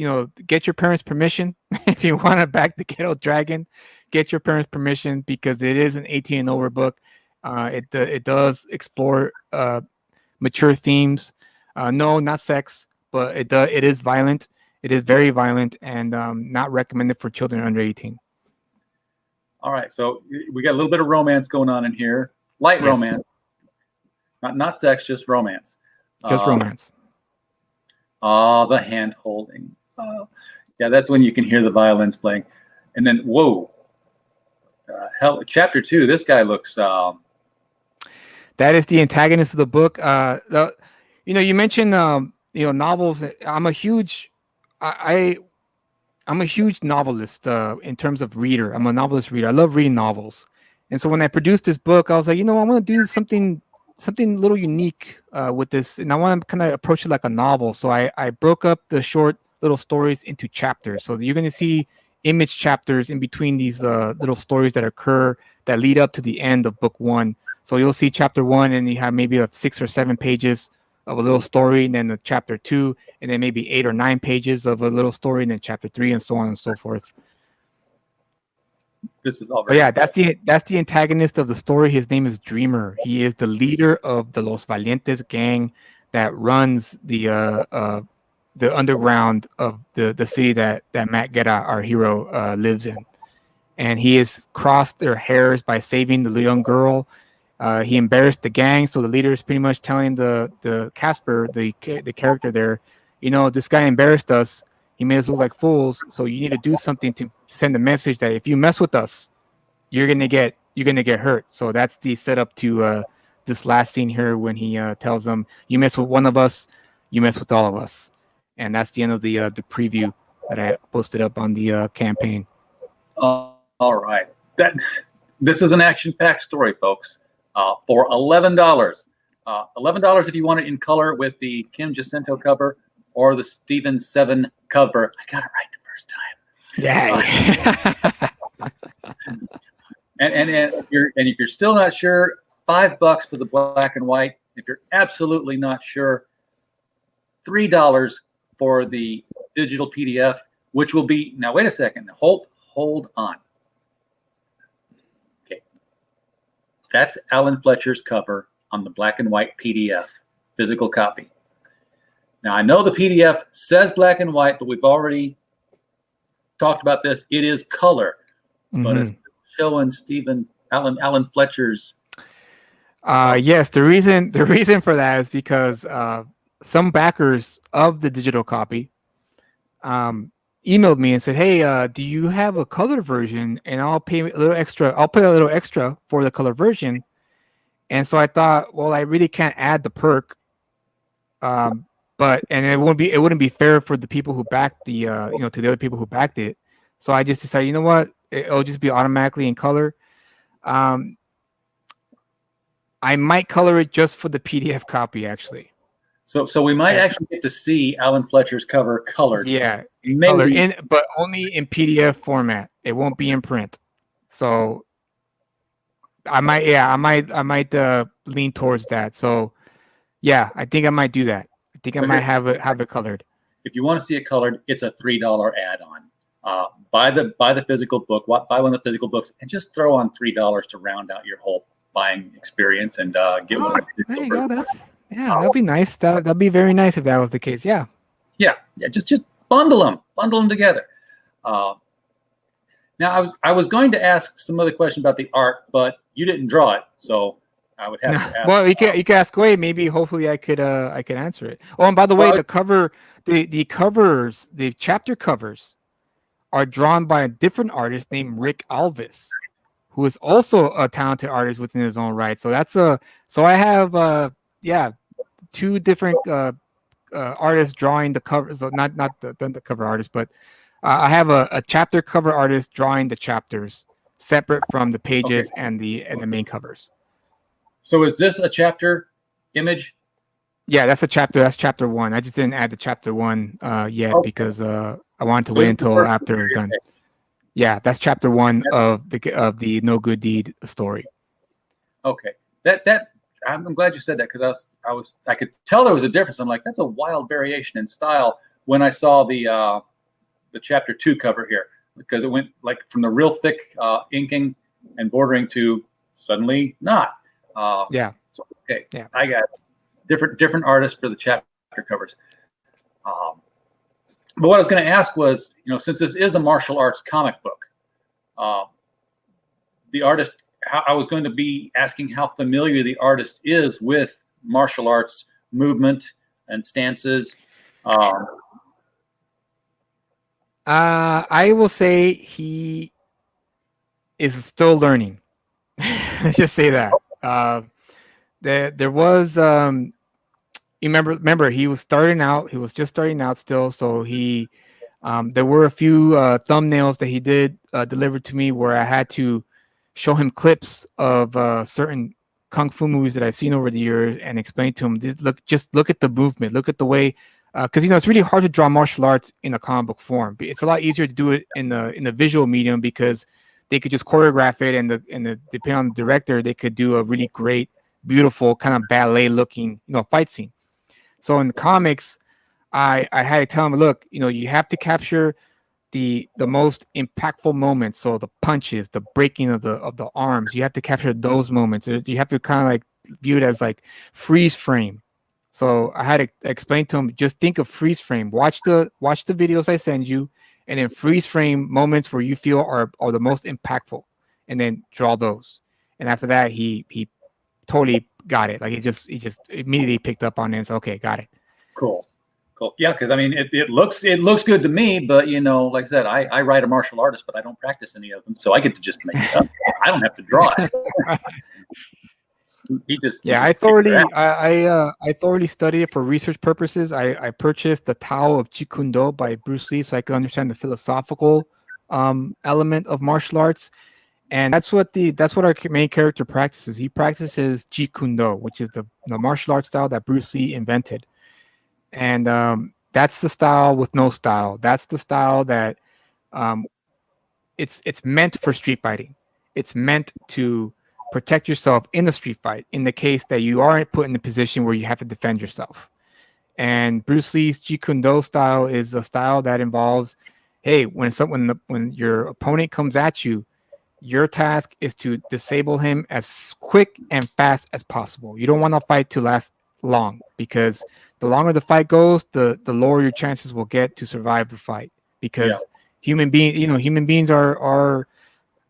get your parents' permission if you want to back the Ghetto Dragon, get your parents' permission because it is an 18 and over book. It does explore mature themes. No, not sex, but it is violent. It is very violent and not recommended for children under 18. All right, so we got a little bit of romance going on in here. Light romance, not sex, just romance. Just romance. The hand holding. Yeah, that's when you can hear the violins playing. And then, whoa. Chapter 2, this guy looks... That is the antagonist of the book. You mentioned, novels. I'm a huge novelist in terms of reader. I'm a novelist reader. I love reading novels. And so when I produced this book, I was like, I want to do something a little unique with this, and I want to kind of approach it like a novel. So I broke up the short little stories into chapters. So you're going to see image chapters in between these little stories that lead up to the end of book 1. So you'll see chapter 1, and you have maybe 6 or 7 pages of a little story, and then the chapter 2, and then maybe 8 or 9 pages of a little story, and then chapter 3, and so on and so forth. This is all. But yeah, that's the antagonist of the story. His name is Dreamer. He is the leader of the Los Valientes gang that runs the underground of the city that Matt Guerra, our hero, lives in. And he has crossed their hairs by saving the young girl. He embarrassed the gang, so the leader is pretty much telling the Casper, the character there, this guy embarrassed us. He made us look like fools. So you need to do something to send a message that if you mess with us, you're gonna get hurt. So that's the setup to this last scene here when he tells them, "You mess with one of us, you mess with all of us." And that's the end of the preview that I posted up on the campaign. All right, this is an action-packed story, folks. For $11. $11 if you want it in color with the Kim Jacinto cover or the Steven 7 cover. I got it right the first time. Yeah. And if you're still not sure, $5 for the black and white. If you're absolutely not sure, $3 for the digital PDF, which will be now. Wait a second. Hold on. That's Alan Fletcher's cover on the black and white PDF physical copy. Now, I know the PDF says black and white, but we've already talked about this. It is color, but it's showing Alan Fletcher's. Yes, the reason for that is because some backers of the digital copy emailed me and said, "Hey, do you have a color version? And I'll pay a little extra. I'll pay a little extra for the color version." And so I thought, well, I really can't add the perk, but it wouldn't be fair for the people who backed the to the other people who backed it. So I just decided, you know what, it'll just be automatically in color. I might color it just for the PDF copy, actually. So we might actually get to see Alan Fletcher's cover colored. Yeah, maybe, but only in PDF format. It won't be in print. So I might lean towards that. So yeah, I think I might do that. I think I might have it colored. If you want to see it colored, it's a $3 add-on. Buy the physical book. Buy one of the physical books, and just throw on $3 to round out your whole buying experience and get one. There you go. That'd be nice. That'd be very nice if that was the case. Yeah. Yeah. Just bundle them together. Now, I was going to ask some other question about the art, but you didn't draw it, so I would have to ask. Well, you can ask away. Maybe hopefully I could answer it. Oh, and by the way, Well, the cover, the covers, the chapter covers are drawn by a different artist named Rick Alvis, who is also a talented artist within his own right. So I have yeah, two different artists drawing the covers. So not the cover artist, but I have a chapter cover artist drawing the chapters separate from the pages and the main covers. So is this a chapter image? Yeah, that's a chapter. That's chapter 1. I just didn't add the chapter 1 yet because I wanted to wait until after it's done. Yeah, that's chapter 1 of the No Good Deed story. Okay, that I'm glad you said that because I could tell there was a difference. I'm like, that's a wild variation in style when I saw the chapter 2 cover here, because it went like from the real thick inking and bordering to suddenly not. Yeah. So, okay. Yeah. I got different artists for the chapter covers. But what I was going to ask was, since this is a martial arts comic book, the artist, I was going to be asking how familiar the artist is with martial arts movement and stances. I will say he is still learning. Let's just say that. There was you remember he was starting out. He was just starting out still. So he there were a few thumbnails that he did deliver to me where I had to show him clips of certain kung fu movies that I've seen over the years and explain to him, just look at the movement, look at the way, because it's really hard to draw martial arts in a comic book form. It's a lot easier to do it in the visual medium because they could just choreograph it, and depending on the director, they could do a really great, beautiful kind of ballet looking fight scene. So in the comics, I had to tell him, look, you have to capture the most impactful moments. So the punches, the breaking of the arms, you have to capture those moments. You have to kind of like view it as like freeze frame. So I had to explain to him, just think of freeze frame. Watch the videos I send you, and then freeze frame moments where you feel are the most impactful, and then draw those. And after that, he totally got it. Like he just immediately picked up on it and said, okay, got it. Cool. Yeah, because I mean, it looks good to me, but like I said, I write a martial artist, but I don't practice any of them, so I get to just make it up. I don't have to draw it. I thoroughly studied it for research purposes. I purchased the Tao of Kundo by Bruce Lee so I could understand the philosophical element of martial arts, and that's what our main character practices. He practices Jeet Kune Do, which is the martial arts style that Bruce Lee invented. And that's the style with no style. That's the style that it's meant for street fighting. It's meant to protect yourself in the street fight in the case that you aren't put in a position where you have to defend yourself. And Bruce Lee's Jeet Kune Do style is a style that involves, hey, when your opponent comes at you, your task is to disable him as quick and fast as possible. You don't want the fight to last long, because the longer the fight goes, the lower your chances will get to survive the fight. Because human beings are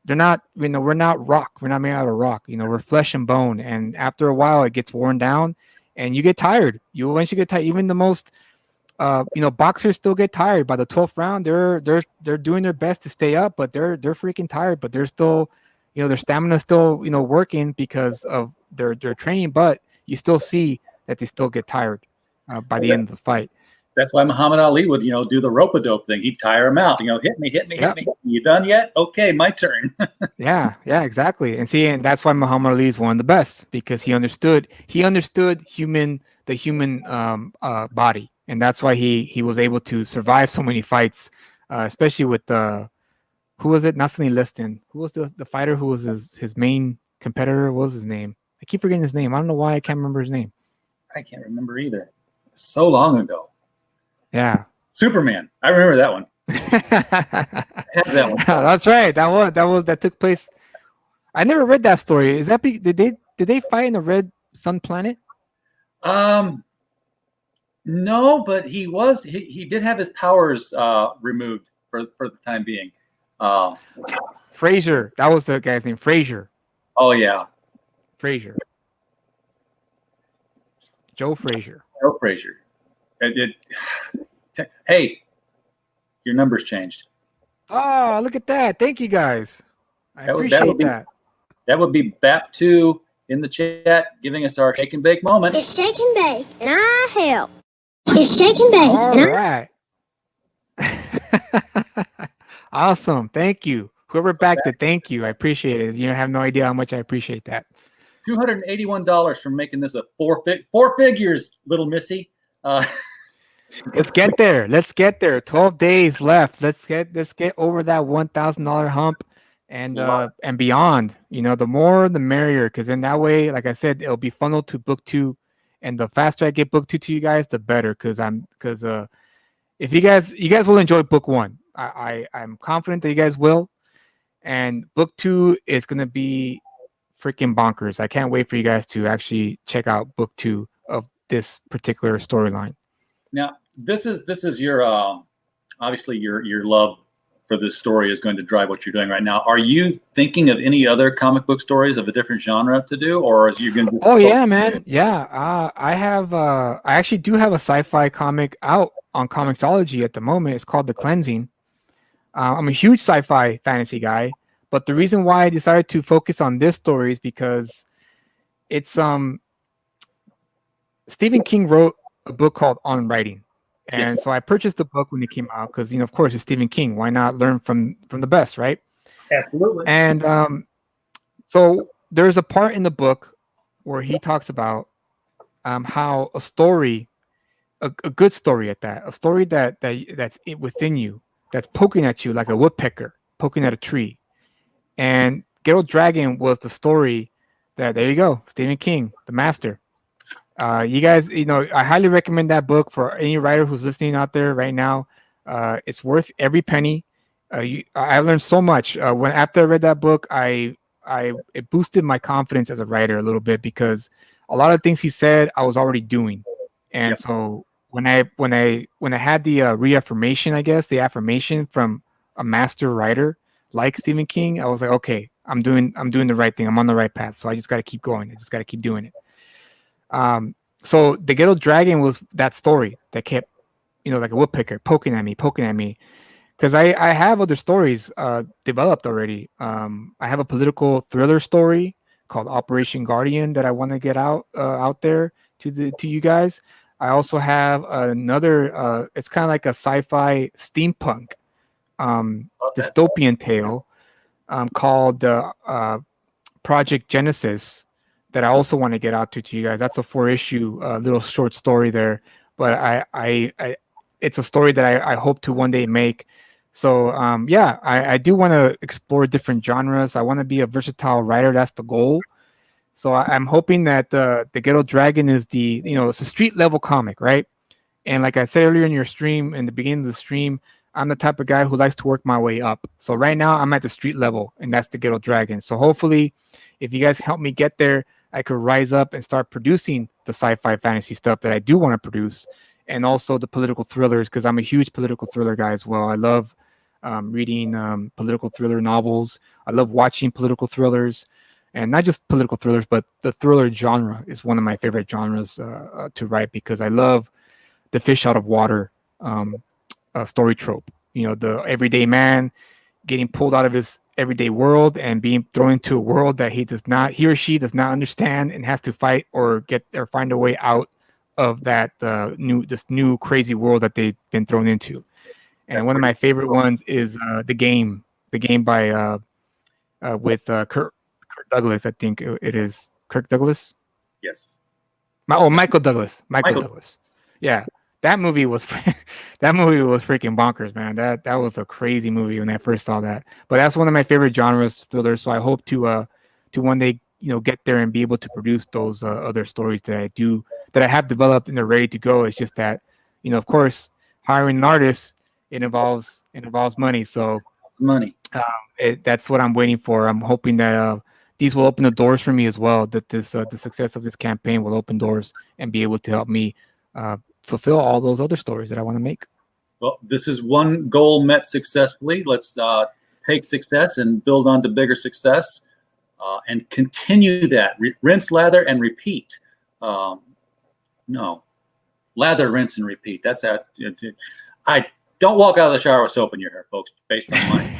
they're not, we're not rock. We're not made out of rock. We're flesh and bone. And after a while, it gets worn down, and you get tired. You eventually get tired. Even the most, boxers still get tired. By the 12th round, they're doing their best to stay up, but they're freaking tired. But they're still, their stamina still, working because of their training. But you still see that they still get tired by the end of the fight. That's why Muhammad Ali would, do the rope-a-dope thing. He'd tire him out. Hit me. You done yet? Okay, my turn. yeah, exactly. And that's why Muhammad Ali is one of the best, because he understood the human body, and that's why he was able to survive so many fights, especially with who was it? Not Sonny Liston. Who was the fighter who was his main competitor? What was his name? I keep forgetting his name. I don't know why I can't remember his name. I can't remember either. So long ago. Yeah. Superman. I remember that one. That one. That's right. That took place. I never read that story. Is that did they fight in the Red Sun planet? No, but he did have his powers removed for the time being. Uh, Frasier. That was the guy's name. Frasier. oh yeah, Frasier. Joe Frasier. Joe Frazier. Hey, your number's changed. Oh, look at that. Thank you guys. I That would appreciate be that. that would be BAP2 in the chat giving us our shake and bake moment. It's shake and bake, and I help. It's shake and bake, All and right. Awesome. Thank you. Whoever backed it, thank you. I appreciate it. You have no idea how much I appreciate that. $281 for making this a four figures, little missy. Let's get there. Let's get there. 12 days left. Let's get over that $1,000 hump and beyond. You know, the more the merrier, because in that way, like I said, it'll be funneled to book 2, and the faster I get book 2 to you guys, the better. Because if you guys will enjoy book 1, I'm confident that you guys will, and book 2 is gonna be freaking bonkers. I can't wait for you guys to actually check out book 2 of this particular storyline. Now, this is your obviously your love for this story is going to drive what you're doing right now. Are you thinking of any other comic book stories of a different genre to do, or is you going to? Oh yeah, man. Yeah, I actually do have a sci-fi comic out on Comixology at the moment. It's called The Cleansing. I'm a huge sci-fi fantasy guy, but the reason why I decided to focus on this story is because it's Stephen King wrote a book called On Writing, and so I purchased the book when it came out because of course it's Stephen King. Why not learn from the best, right? Absolutely. And so there's a part in the book where he talks about how a story, a good story at that, a story that's within you, that's poking at you like a woodpecker poking at a tree. And Ghetto Dragon was the story that, there you go, Stephen King, the master. You guys, I highly recommend that book for any writer who's listening out there right now. It's worth every penny. I learned so much after I read that book. It boosted my confidence as a writer a little bit, because a lot of things he said I was already doing, and so when I had the reaffirmation, I guess the affirmation from a master writer like Stephen King, I was like, okay, I'm doing the right thing. I'm on the right path. So I just got to keep going. I just got to keep doing it. So the Ghetto Dragon was that story that kept, like a woodpecker poking at me, because I have other stories developed already. I have a political thriller story called Operation Guardian that I want to get out there to you guys. I also have another. It's kind of like a sci-fi steampunk dystopian tale called Project Genesis that I also want to get out to you guys. That's a 4-issue little short story there, but I it's a story that I hope to one day make. So I do want to explore different genres. I want to be a versatile writer. That's the goal. So I'm hoping that the Ghetto Dragon is it's a street level comic, right? And like I said earlier in your stream, in the beginning of the stream, I'm the type of guy who likes to work my way up. So right now I'm at the street level, and that's the Ghetto Dragon. So hopefully, if you guys help me get there, I could rise up and start producing the sci-fi fantasy stuff that I do want to produce, and also the political thrillers, because I'm a huge political thriller guy as well. I love reading political thriller novels. I love watching political thrillers, and not just political thrillers, but the thriller genre is one of my favorite genres to write, because I love the fish out of water story trope. The everyday man getting pulled out of his everyday world and being thrown into a world that he or she does not understand, and has to fight or find a way out of that new crazy world that they've been thrown into. And one of my favorite ones is the game by with Kirk Douglas. I think it is Kirk Douglas. Yes. Michael Douglas. Michael Douglas. Yeah. That movie was freaking bonkers, man. That was a crazy movie when I first saw that. But that's one of my favorite genres, thrillers. So I hope to one day get there and be able to produce those other stories that I have developed and they're ready to go. It's just that of course, hiring an artist, it involves money. So money. That's what I'm waiting for. I'm hoping that these will open the doors for me as well. That the success of this campaign will open doors and be able to help me fulfill all those other stories that I want to make. Well, this is one goal met successfully. Let's take success and build on to bigger success, and continue that. Rinse, lather, and repeat. No, lather, rinse, and repeat. That's how. I don't walk out of the shower with soap in your hair, folks. Based on mine,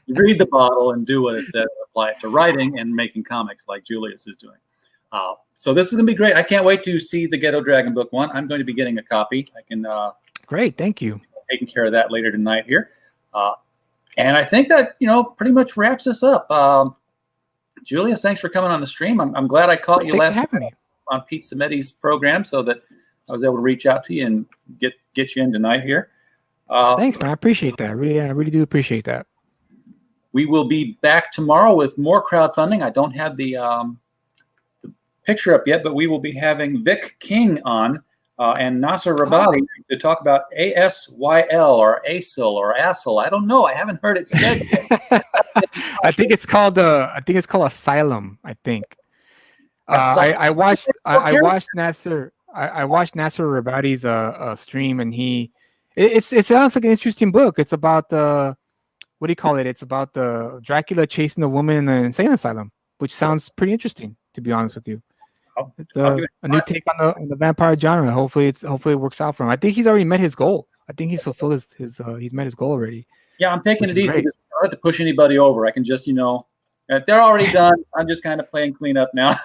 read the bottle and do what it says. Apply it to writing and making comics, like Julius is doing. So this is going to be great. I can't wait to see the Ghetto Dragon book 1. I'm going to be getting a copy. I can. Great, thank you. Taking care of that later tonight here. And I think that, pretty much wraps us up. Julius, thanks for coming on the stream. I'm glad I caught you last night on Pete Samedi's program, so that I was able to reach out to you and get you in tonight here. Thanks, man. I appreciate that. I really do appreciate that. We will be back tomorrow with more crowdfunding. I don't have the picture up yet, but we will be having Vic King on and Nasser Rabadi to talk about ASYL or ASIL or ASIL. I don't know. I haven't heard it said yet. I think it's called Asylum. I think. I watched Nasser. I watched Nasser Rabadi's stream, and it sounds like an interesting book. It's about what do you call it? It's about the Dracula chasing the woman in the insane asylum, which sounds pretty interesting, to be honest with you. It's a new take on the vampire genre. Hopefully it works out for him. I think he's already met his goal. I think he's fulfilled his he's met his goal already. Yeah, I'm taking it easy. I don't have to push anybody over. I can just, they're already done. I'm just kind of playing cleanup now.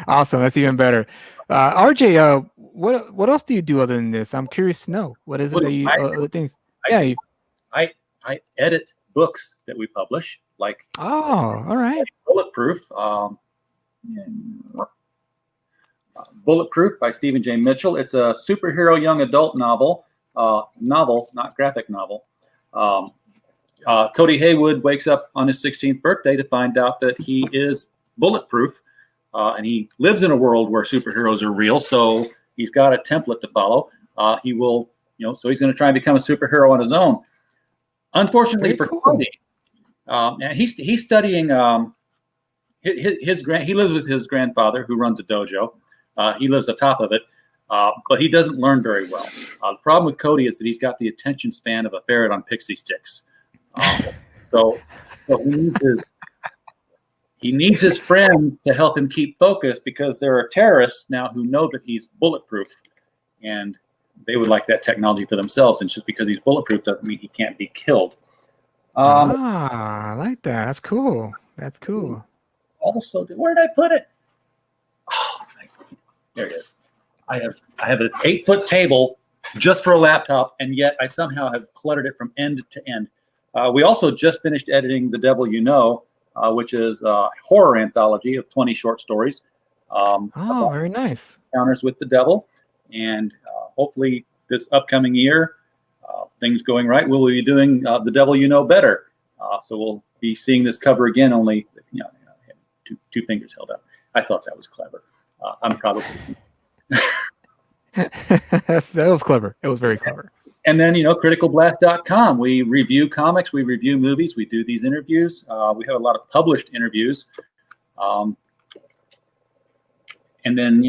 Awesome. That's even better. RJ, what else do you do other than this? I'm curious to know. What is it that you other things? I edit books that we publish, like all right. Bulletproof. Bulletproof by Stephen J. Mitchell. It's a superhero young adult novel, not graphic novel. Cody Haywood wakes up on his 16th birthday to find out that he is bulletproof, and he lives in a world where superheroes are real. So he's got a template to follow. He will, so he's going to try and become a superhero on his own. Unfortunately for Cody, and he's studying. He lives with his grandfather, who runs a dojo. He lives atop of it, but he doesn't learn very well. The problem with Cody is that he's got the attention span of a ferret on pixie sticks. So he needs his friend to help him keep focused, because there are terrorists now who know that he's bulletproof, and they would like that technology for themselves. And just because he's bulletproof doesn't mean he can't be killed. I like that. That's cool. That's cool. Also, where did I put it? Oh, there it is. I have an 8-foot table just for a laptop, and yet I somehow have cluttered it from end to end. We also just finished editing The Devil You Know, which is a horror anthology of 20 short stories. Very nice. Encounters with the devil. And hopefully this upcoming year, things going right, we'll be doing The Devil You Know Better. So we'll be seeing this cover again, only two fingers held up. I thought that was clever. I'm probably... That was clever. It was very clever. And then, criticalblast.com. We review comics, we review movies, we do these interviews. We have a lot of published interviews. And then,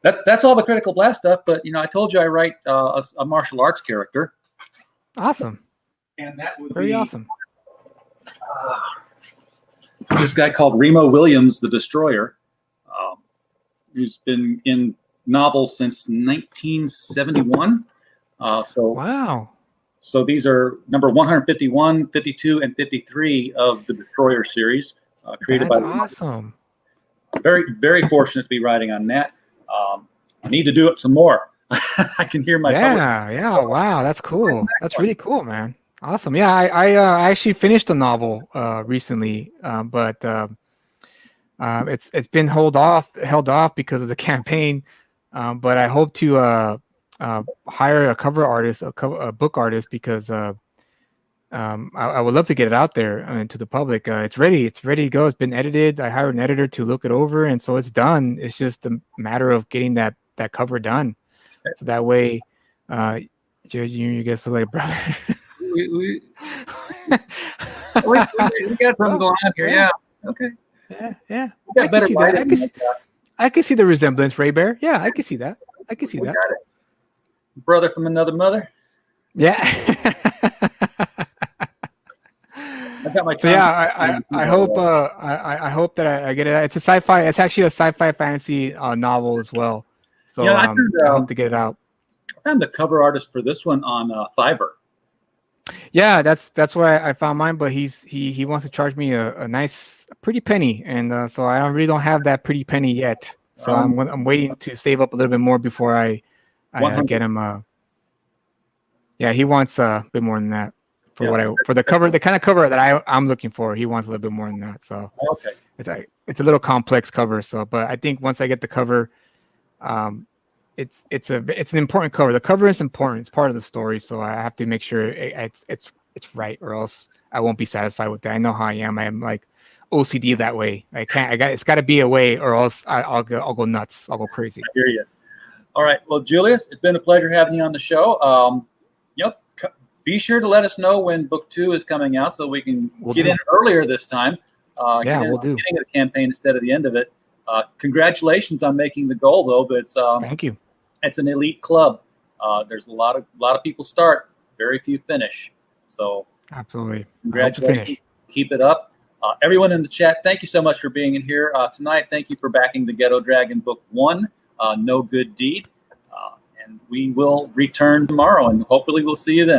that's all the Critical Blast stuff. But, I told you I write a martial arts character. Awesome. And that would very be awesome. This guy called Remo Williams, the Destroyer, who's been in novels since 1971. Wow. So these are number 151, 52, and 53 of the Destroyer series, created by. That's awesome. Very, very fortunate to be writing on that. I need to do it some more. I can hear my. Yeah. Wow, that's cool. That's really cool, man. Awesome. Yeah, I actually finished a novel recently, but it's been held off because of the campaign. But I hope to hire a cover artist, a book artist, because I would love to get it out there to the public. It's ready to go. It's been edited. I hired an editor to look it over, and so it's done. It's just a matter of getting that cover done, so that way, you get to like brother. we got something going on here. Yeah. Okay. Yeah. I can see the resemblance, Ray Bear. Yeah, I can see that. Brother from another mother. Yeah. I've got my So yeah, I hope I hope that I get it. It's a sci-fi. It's actually a sci-fi fantasy novel as well. So I I hope to get it out. found the cover artist for this one on Fiverr. Yeah, that's where I found mine. But he wants to charge me a nice, pretty penny, and so I really don't have that pretty penny yet. So I'm waiting to save up a little bit more before I get him. Yeah, he wants a bit more than that for the cover, the kind of cover that I'm looking for. He wants a little bit more than that. So Okay. It's a little complex cover. So, but I think once I get the cover, it's an important cover. The cover is important. It's part of the story. So I have to make sure it's right, or else I won't be satisfied with that. I know how I am. I am like OCD that way. It's got to be a way, or else I'll go nuts. I'll go crazy. I hear you. All right. Well, Julius, it's been a pleasure having you on the show. Be sure to let us know when book 2 is coming out so we can get in earlier this time. We'll do. Beginning of the campaign instead of the end of it. Congratulations on making the goal, though. But it's thank you. It's an elite club. There's a lot of people start, very few finish. So absolutely, congratulations. Keep it up. Everyone in the chat, thank you so much for being in here tonight. Thank you for backing the Ghetto Dragon Book 1, No Good Deed. And we will return tomorrow, and hopefully we'll see you then.